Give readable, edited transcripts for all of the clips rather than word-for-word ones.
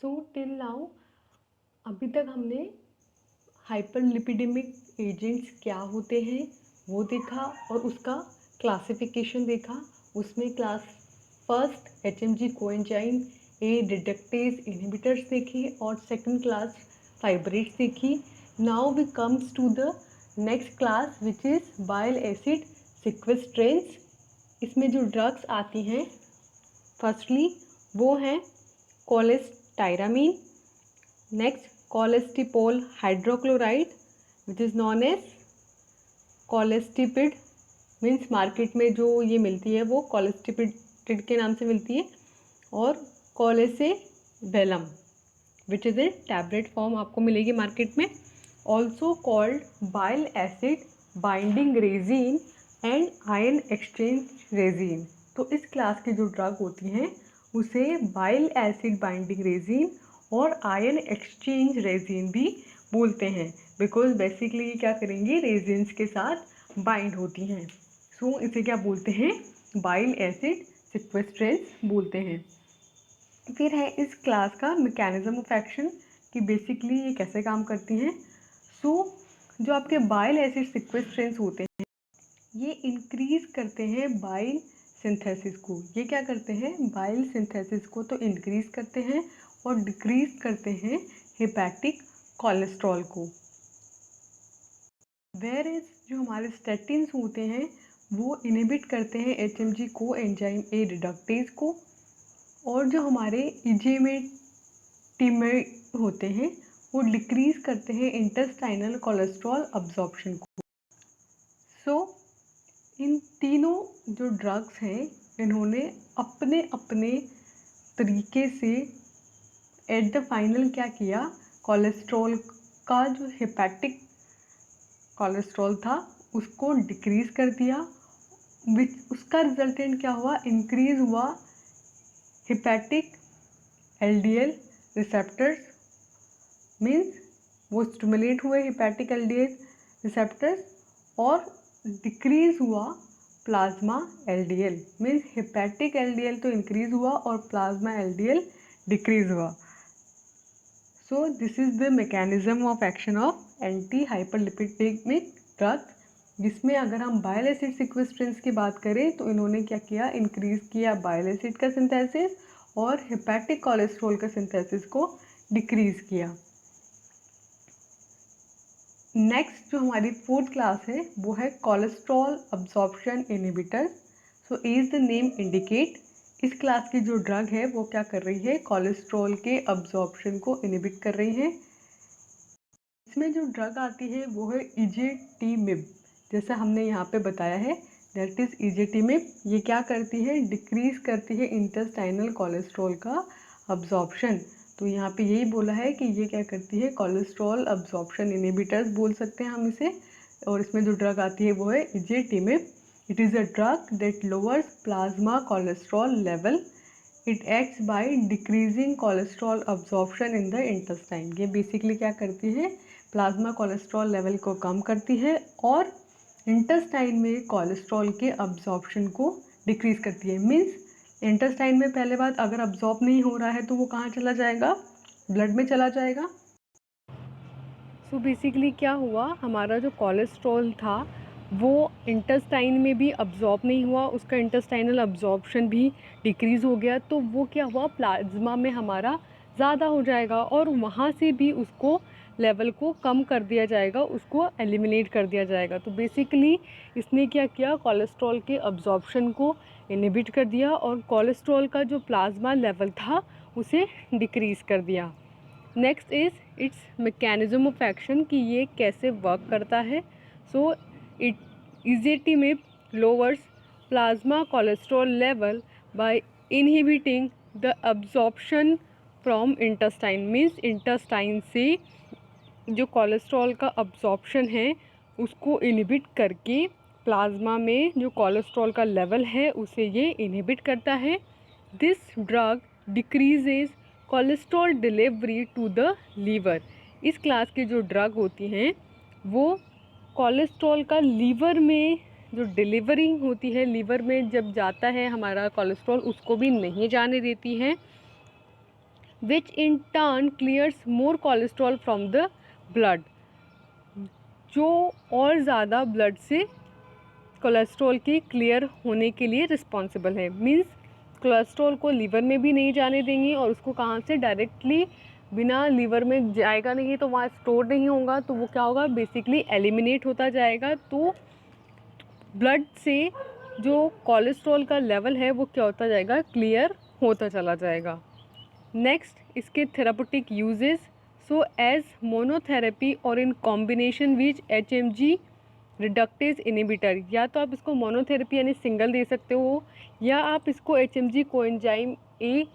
So till now अभी तक हमने हाइपरलिपिडेमिक एजेंट्स क्या होते हैं वो देखा और उसका क्लासिफिकेशन देखा। उसमें class first HMG coenzyme A reductase inhibitors देखे और सेकंड क्लास फाइब्रेट्स देखी। Now we comes to the next class which is bile acid sequestrants. इसमें जो ड्रग्स आती हैं फर्स्टली वो हैं cholestyramine, next colestipol hydrochloride which is known as colestipid, means market में जो ये मिलती है वो कोलेस्टिपिड के नाम से मिलती है, और colesevelam which is a tablet form आपको मिलेगी मार्केट में। Also called bile acid binding resin and ion exchange resin. तो इस क्लास की जो ड्रग होती हैं उसे बाइल एसिड बाइंडिंग रेजिन और आयन एक्सचेंज रेजिन भी बोलते हैं, बिकॉज बेसिकली ये क्या करेंगी, रेजिन्स के साथ बाइंड होती हैं। सो इसे क्या बोलते हैं, बाइल एसिड सिक्वेस्ट्रेंस बोलते हैं। फिर है इस क्लास का मैकेनिज्म ऑफ एक्शन कि बेसिकली ये कैसे काम करती हैं। सो जो आपके बाइल एसिड सिक्वेस्ट्रेंस होते हैं ये इंक्रीज करते हैं बाइल सिंथेसिस को। ये क्या करते हैं, बाइल सिंथेसिस को तो इंक्रीज करते हैं और डिक्रीज करते हैं हेपेटिक कोलेस्ट्रॉल को। वेयर इज जो हमारे स्टैटिन्स होते हैं वो इनहिबिट करते हैं एचएमजी को एंजाइम ए रिडक्टेज को, और जो हमारे इजेमेटिमेट होते हैं वो डिक्रीज करते हैं इंटेस्टाइनल कोलेस्ट्रॉल अब्जॉर्प्शन को। सो इन तीनों जो ड्रग्स हैं इन्होंने अपने अपने तरीके से एट द फाइनल क्या किया, कोलेस्ट्रॉल का जो हेपेटिक कोलेस्ट्रॉल था उसको डिक्रीज़ कर दिया, विच उसका रिजल्टेंट क्या हुआ, इंक्रीज़ हुआ हेपेटिक एलडीएल रिसेप्टर्स, मीन्स वो स्टिमुलेट हुए हेपेटिक एलडीएल रिसेप्टर्स, और डिक्रीज़ हुआ plasma LDL, means hepatic LDL तो इंक्रीज़ हुआ और प्लाज्मा एलडीएल डिक्रीज़ हुआ। So this is the mechanism of action of anti hyperlipidemic drug, जिसमें अगर हम बाइल एसिड सिक्वेस्ट्रेंस की बात करें तो इन्होंने क्या किया, इंक्रीज़ किया बाइल एसिड का सिंथेसिस और हेपेटिक कोलेस्ट्रॉल का सिंथेसिस को डिक्रीज़ किया। नेक्स्ट जो हमारी फोर्थ क्लास है वो है cholesterol absorption inhibitor. So as the name indicate, इस क्लास की जो ड्रग है वो क्या कर रही है, कोलेस्ट्रॉल के अब्जॉर्प्शन को इनहिबिट कर रही है। इसमें जो ड्रग आती है वो है इजेटिमिब, जैसा हमने यहाँ पे बताया है, दैट इज़ इजेटिमिब। ये क्या करती है, डिक्रीज़ करती है इंटेस्टाइनल कोलेस्ट्रॉल का अब्जॉर्प्शन। तो यहाँ पे यही बोला है कि ये क्या करती है, कोलेस्ट्रॉल अब्जॉर्प्शन इनहिबिटर्स बोल सकते हैं हम इसे। और इसमें जो ड्रग आती है वो है ezetimibe. It is a drug that lowers plasma cholesterol level. It acts by decreasing cholesterol absorption in the intestine. ये बेसिकली क्या करती है, प्लाज्मा कोलेस्ट्रॉल लेवल को कम करती है और इंटेस्टाइन में कोलेस्ट्रॉल के अब्जॉर्प्शन को डिक्रीज करती है। मीन्स इंटेस्टाइन में पहले बात अगर अब्जॉर्ब नहीं हो रहा है तो वो कहाँ चला जाएगा, ब्लड में चला जाएगा। सो बेसिकली क्या हुआ, हमारा जो कोलेस्ट्रॉल था वो इंटेस्टाइन में भी अब्जॉर्ब नहीं हुआ, उसका इंटेस्टाइनल अब्जॉर्प्शन भी डिक्रीज़ हो गया, तो वो क्या हुआ, प्लाज्मा में हमारा ज़्यादा हो जाएगा और वहाँ से भी उसको लेवल को कम कर दिया जाएगा, उसको एलिमिनेट कर दिया जाएगा। तो बेसिकली इसने क्या किया, कोलेस्ट्रॉल के अब्जॉर्प्शन को इनहिबिट कर दिया और कोलेस्ट्रॉल का जो प्लाज्मा लेवल था उसे डिक्रीज़ कर दिया। Next is its mechanism of action कि ये कैसे वर्क करता है। So it ezetimibe lowers plasma cholesterol level by inhibiting the absorption from intestine, means intestine से जो कोलेस्ट्रॉल का अब्जॉर्प्शन है उसको इनहिबिट करके प्लाज्मा में जो कोलेस्ट्रॉल का लेवल है उसे ये इनहिबिट करता है। This drug decreases cholesterol delivery to the liver. इस क्लास की जो ड्रग होती हैं वो कोलेस्ट्रॉल का लीवर में जो डिलीवरी होती है, लीवर में जब जाता है हमारा कोलेस्ट्रॉल उसको भी नहीं जाने देती है। Which in turn clears more cholesterol from the blood, जो और ज़्यादा ब्लड से कोलेस्ट्रॉल की क्लियर होने के लिए रिस्पॉन्सिबल है। मीन्स कोलेस्ट्रॉल को लीवर में भी नहीं जाने देंगे और उसको कहाँ से डायरेक्टली बिना लीवर में जाएगा नहीं तो वहाँ स्टोर नहीं होगा, तो वो क्या होगा, बेसिकली एलिमिनेट होता जाएगा। तो ब्लड से जो कोलेस्ट्रॉल का लेवल है वो क्या होता जाएगा, क्लियर होता चला जाएगा। नेक्स्ट इसके therapeutic uses, so as monotherapy और in combination which HMG reductase inhibitor, या तो आप इसको मोनोथेरेपी यानी सिंगल दे सकते हो, या आप इसको HMG coenzyme A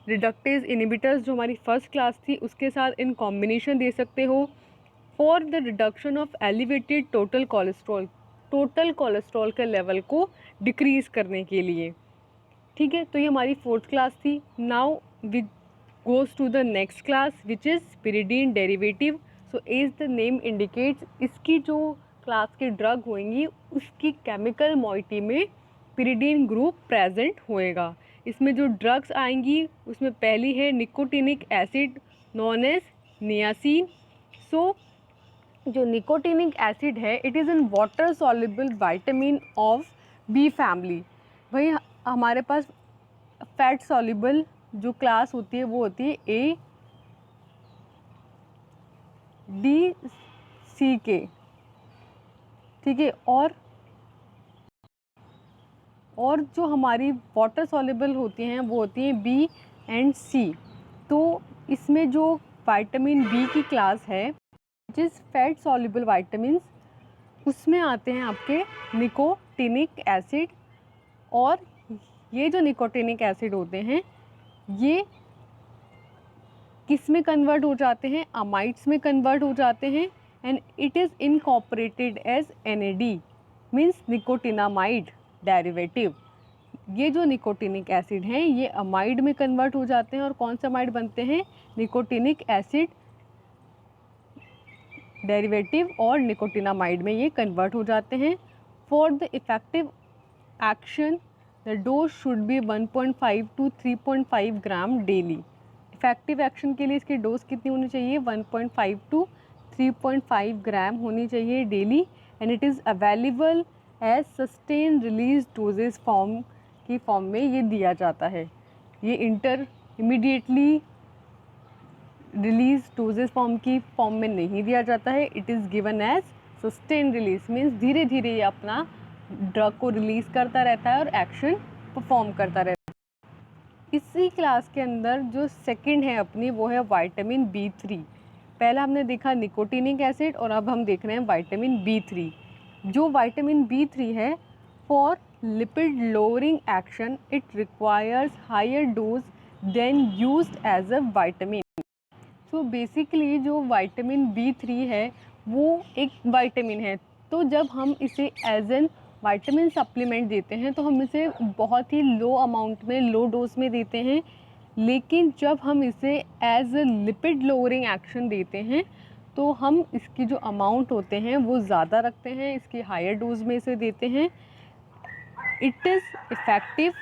reductase inhibitors जो हमारी फर्स्ट क्लास थी उसके साथ इन कॉम्बिनेशन दे सकते हो for the reduction of elevated total cholesterol, total cholesterol के लेवल को डिक्रीज़ करने के लिए। ठीक है, तो ये हमारी फोर्थ क्लास थी। Now we goes to the next class which is pyridine derivative. So as the name indicates, इसकी जो क्लास की ड्रग होंगी उसकी केमिकल मॉइटी में pyridine ग्रुप प्रेजेंट होएगा। इसमें जो ड्रग्स आएंगी उसमें पहली है nicotinic acid known as niacin. So जो निकोटिनिक एसिड है it is an water soluble vitamin of B family. भाई हमारे पास फैट सॉल्युबल जो क्लास होती है वो होती है A, D, C के, ठीक है। और जो हमारी वाटर सॉल्युबल होती हैं वो होती हैं B एंड C। तो इसमें जो विटामिन B की क्लास है जिस फैट सॉल्युबल विटामिन उसमें आते हैं आपके निकोटिनिक एसिड, और ये जो निकोटिनिक एसिड होते हैं ये किस में कन्वर्ट हो जाते हैं, अमाइड्स में कन्वर्ट हो जाते हैं and it is incorporated as NAD means nicotinamide derivative. ये जो निकोटिनिक एसिड हैं ये अमाइड में कन्वर्ट हो जाते हैं और कौन से अमाइड बनते हैं, निकोटिनिक एसिड डेरिवेटिव और निकोटिनामाइड में ये कन्वर्ट हो जाते हैं। For the effective action the dose should be 1.5 to 3.5 gram daily. Effective action के लिए इसकी डोज कितनी होनी चाहिए, 1.5 to 3.5 ग्राम होनी चाहिए daily and it is available as sustain release dosage form में ये दिया जाता है। ये इमीडिएटली रिलीज डोजेज फॉर्म में नहीं दिया जाता है, it is given as sustain release means धीरे धीरे ये अपना ड्रग को रिलीज़ करता रहता है और एक्शन परफॉर्म करता रहता है। इसी क्लास के अंदर जो सेकंड है अपनी वो है विटामिन B3। पहला हमने देखा निकोटिनिक एसिड और अब हम देख रहे हैं विटामिन B3। जो विटामिन B3 है for lipid lowering action it requires higher dose than used as a vitamin. So basically जो विटामिन B3 है वो एक विटामिन है, तो जब हम इसे एज एन विटामिन सप्लीमेंट देते हैं तो हम इसे बहुत ही लो अमाउंट में, लो डोज में देते हैं, लेकिन जब हम इसे as a lipid lowering action देते हैं तो हम इसकी जो अमाउंट होते हैं वो ज़्यादा रखते हैं, इसकी हायर डोज में इसे देते हैं। It is effective,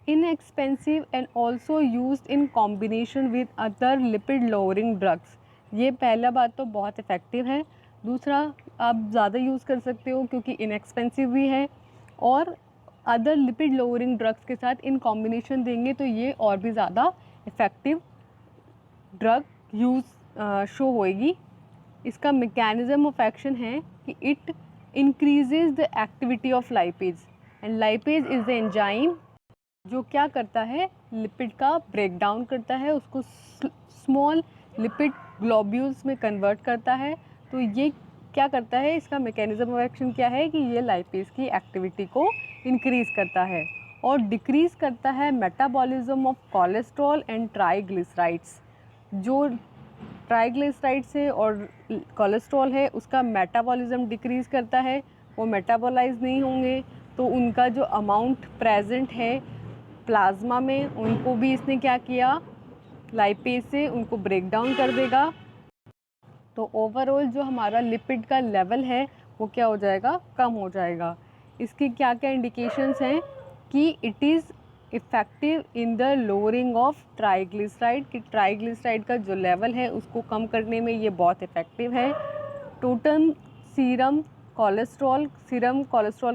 inexpensive and also used in combination with other lipid lowering drugs। ये पहला बात तो बहुत इफ़ेक्टिव है। दूसरा आप ज़्यादा यूज़ कर सकते हो क्योंकि इनएक्सपेंसिव भी है, और अदर लिपिड लोअरिंग ड्रग्स के साथ इन कॉम्बिनेशन देंगे तो ये और भी ज़्यादा इफ़ेक्टिव ड्रग यूज़ शो होएगी। इसका मैकेनिज़्म ऑफ एक्शन है कि it increases the activity of lipase and lipase is the enzyme जो क्या करता है, लिपिड का ब्रेक डाउन करता है, उसको स्मॉल लिपिड ग्लोब्यूल्स में कन्वर्ट करता है। तो ये क्या करता है, इसका मैकेनिज्म ऑफ एक्शन क्या है कि ये लाइपेज की एक्टिविटी को इंक्रीज़ करता है और डिक्रीज़ करता है metabolism of cholesterol and triglycerides. जो ट्राइग्लिसराइड्स है और कोलेस्ट्रॉल है उसका मेटाबॉलिज्म डिक्रीज़ करता है, वो मेटाबोलाइज नहीं होंगे तो उनका जो अमाउंट प्रेजेंट है प्लाज्मा में उनको भी इसने क्या किया, लाइपेज से उनको ब्रेक डाउन कर देगा। तो ओवरऑल जो हमारा लिपिड का लेवल है वो क्या हो जाएगा, कम हो जाएगा। इसकी क्या क्या इंडिकेशंस हैं कि it is effective in the lowering of triglyceride, कि ट्राइग्लिसराइड का जो लेवल है उसको कम करने में ये बहुत इफ़ेक्टिव है। टोटल सीरम कोलेस्ट्रॉल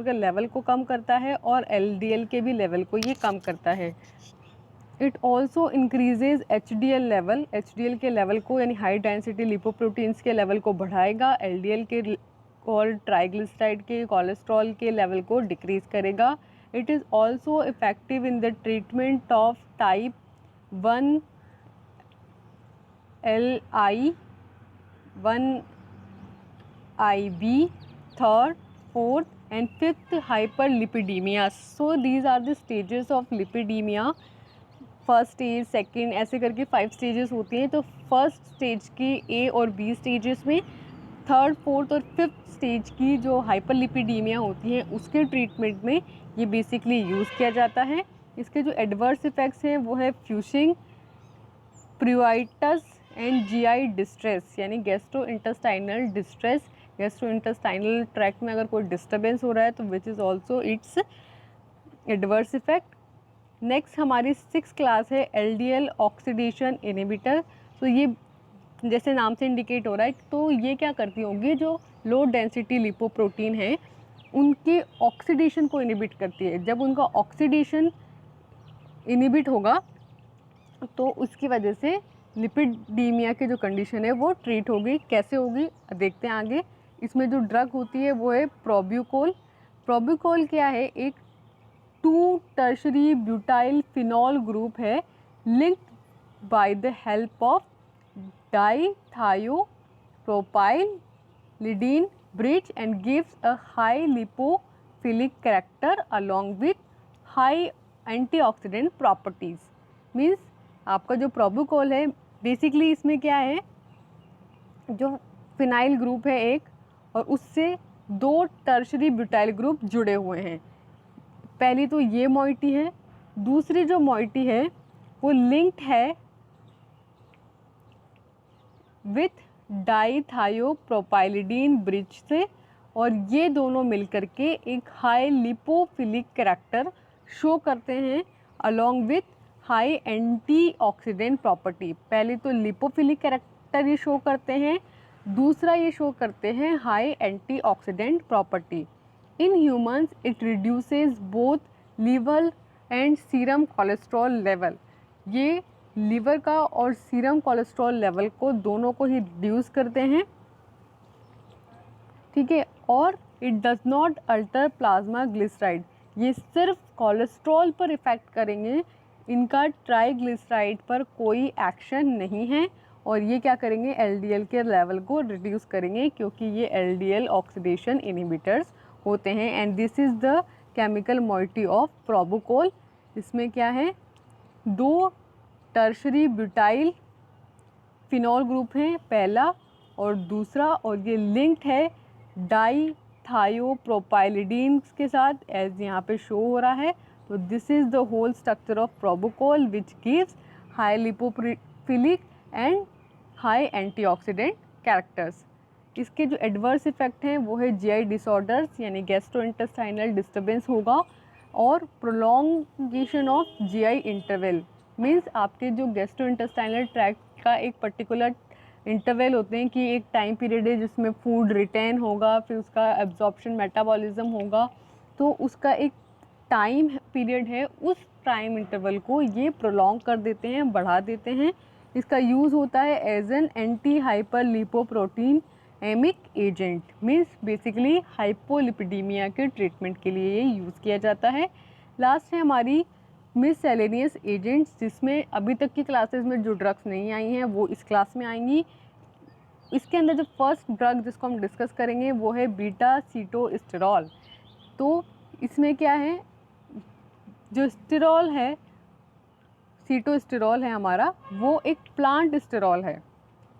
के लेवल को कम करता है और एलडीएल के भी लेवल को ये कम करता है। It also increases HDL level, HDL के लेवल को यानी हाई डेंसिटी लिपोप्रोटीन्स के लेवल को बढ़ाएगा, एलडीएल के और ट्राइग्लिसराइड के कोलेस्ट्रॉल के लेवल को डिक्रीज करेगा। It is also effective in the treatment of type 1 LI, 1IB, 3rd, 4th and 5th hyperlipidemia. So these are the stages of lipidemia. First stage, second, ऐसे करके 5 stages होती हैं। तो first stage की ए और B stages में, third, fourth और fifth stage की जो हाइपरलिपिडीमिया होती हैं उसके ट्रीटमेंट में ये बेसिकली यूज़ किया जाता है। इसके जो एडवर्स इफ़ेक्ट्स हैं वो है फ्यूशिंग, प्रिवाइटस एंड जीआई डिस्ट्रेस, यानी गैस्ट्रोइंटेस्टाइनल डिस्ट्रेस, गैस्ट्रोइंटेस्टाइनल ट्रैक्ट में अगर कोई डिस्टर्बेंस हो रहा है तो which is also it's adverse effect. Next हमारी 6th क्लास है एलडीएल ऑक्सीडेशन इनहिबिटर। तो ये जैसे नाम से इंडिकेट हो रहा है, तो ये क्या करती होंगी, जो लो डेंसिटी लिपोप्रोटीन है उनके ऑक्सीडेशन को इनहिबिट करती है। जब उनका ऑक्सीडेशन इनहिबिट होगा तो उसकी वजह से लिपिडीमिया की जो कंडीशन है वो ट्रीट होगी। कैसे होगी देखते हैं आगे। इसमें जो ड्रग होती है वो है प्रोब्यूकोल। प्रोब्यूकोल क्या है, एक 2 टर्शरी ब्यूटाइल फिनॉल ग्रुप है linked by the help of dithiopropylidene bridge and gives a high lipophilic character along with high antioxidant properties. Means आपका जो प्रोब्यूकोल है बेसिकली इसमें क्या है, जो फिनाइल ग्रुप है एक और उससे 2 टर्शरी ब्यूटाइल ग्रुप जुड़े हुए हैं। पहली तो ये मॉइटी है, दूसरी जो मॉइटी है वो लिंक्ड है विथ डाइथायोप्रोपाइलिडीन ब्रिज से, और ये दोनों मिलकर के एक हाई लिपोफिलिक कैरेक्टर शो करते हैं along with high antioxidant property. पहले तो लिपोफिलिक कैरेक्टर ये शो करते हैं, दूसरा ये शो करते हैं high antioxidant property. In humans it reduces both liver and serum cholesterol level. ये लीवर का और सीरम कोलेस्ट्रॉल लेवल को दोनों को ही रिड्यूस करते हैं, ठीक है। और it does not alter plasma glyceride, ये सिर्फ कोलेस्ट्रॉल पर इफ़ेक्ट करेंगे, इनका ट्राइग्लिसराइड पर कोई एक्शन नहीं है। और ये क्या करेंगे, एलडीएल के लेवल को रिड्यूस करेंगे क्योंकि ये एलडीएल ऑक्सीडेशन इनहिबिटर्स होते हैं। And this is the chemical moiety of probucol. इसमें क्या है, 2 टर्शरी ब्यूटाइल फिनॉल ग्रुप हैं पहला और दूसरा, और ये लिंक्ड है डाइथायोप्रोपाइलिडीन के साथ, एज यहाँ पे शो हो रहा है। तो this is the whole structure of probucol which gives high lipophilic and high antioxidant characters. इसके जो एडवर्स इफ़ेक्ट हैं वो है जीआई डिसऑर्डर्स, यानी गैस्ट्रोइंटेस्टाइनल डिस्टर्बेंस होगा, और prolongation of GI interval. Means आपके जो गैस्ट्रोइंटेस्टाइनल ट्रैक्ट का एक पर्टिकुलर इंटरवल होते हैं कि एक टाइम पीरियड है जिसमें फूड रिटेन होगा, फिर उसका एब्जॉर्प्शन मेटाबॉलिज्म होगा, तो उसका एक टाइम पीरियड है, उस टाइम इंटरवल को ये प्रोलॉन्ग कर देते हैं, बढ़ा देते हैं। इसका यूज़ होता है as an antihyperlipoproteinemic agent. Means basically hypolipidemia के ट्रीटमेंट के लिए ये यूज़ किया जाता है। लास्ट है हमारी मिससेलेनियस एजेंट्स, जिसमें अभी तक की क्लासेस में जो ड्रग्स नहीं आई हैं वो इस क्लास में आएंगी। इसके अंदर जो फर्स्ट ड्रग जिसको हम डिस्कस करेंगे वो है बीटा सीटोस्टेरॉल। तो इसमें क्या है, जो स्टेरॉल है, सीटोस्टेरॉल है हमारा, वो एक प्लांट स्टेरॉल है,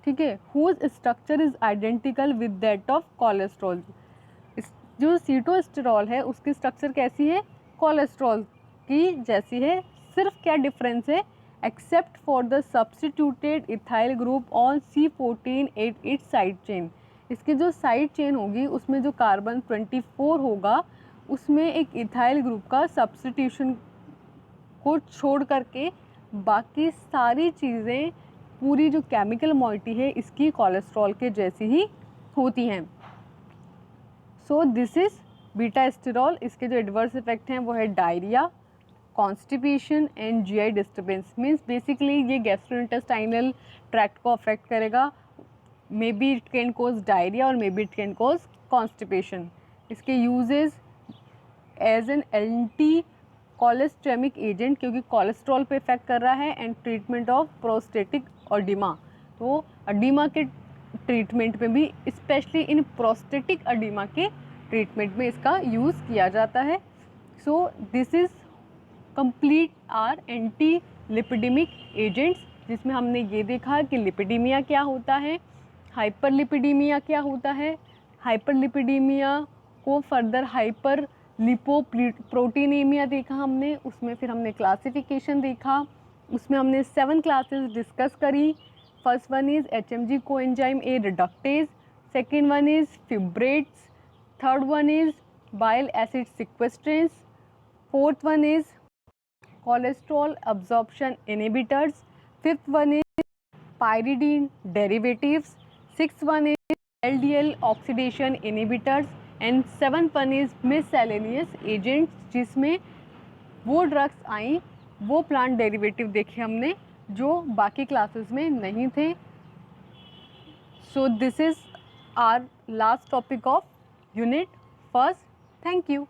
ठीक है, whose structure is identical with that of cholesterol. जो सीटोस्टेरॉल है उसकी स्ट्रक्चर कैसी है, कोलेस्ट्रॉल की जैसी है, सिर्फ क्या डिफरेंस है, except for the substituted ethyl group on C14 at its side chain. इसकी जो साइड चेन होगी उसमें जो कार्बन 24 होगा उसमें एक इथाइल ग्रुप का सब्स्टिट्यूशन को छोड़ करके बाकी सारी चीज़ें, पूरी जो केमिकल मॉइटी है इसकी कोलेस्ट्रॉल के जैसी ही होती हैं। So this is beta sterol. इसके जो एडवर्स इफेक्ट हैं वो है diarrhoea, constipation and GI disturbance. Means basically ये गैस्ट्रोइंटेस्टाइनल ट्रैक्ट को अफेक्ट करेगा। Maybe it can cause diarrhoea और maybe it can cause constipation. इसके uses as an anticholesteremic agent, क्योंकि कोलेस्ट्रॉल पे इफेक्ट कर रहा है, and treatment of prostatic oedema. तो अडीमा के ट्रीटमेंट में भी, स्पेशली इन प्रोस्टेटिक अडीमा के ट्रीटमेंट में इसका यूज़ किया जाता है। So this is complete our anti lipidemic agents, जिसमें हमने ये देखा कि लिपिडीमिया क्या होता है, हाइपरलिपिडीमिया क्या होता है, हाइपरलिपिडीमिया को फर्दर हाइपर लिपोप्रोटीनेमिया देखा हमने, उसमें फिर हमने क्लासिफिकेशन देखा, उसमें हमने 7 क्लासेस डिस्कस करी। First one is HMG coenzyme A reductase, second one is fibrates, third one is bile acid sequestrants, fourth one is cholesterol absorption inhibitors, fifth one is pyridine derivatives, sixth one is LDL oxidation inhibitors, and seventh one is miscellaneous agents, जिसमें वो drugs आई, वो plant derivative देखे हमने जो बाकी classes में नहीं थे। So this is our last topic of unit first. Thank you.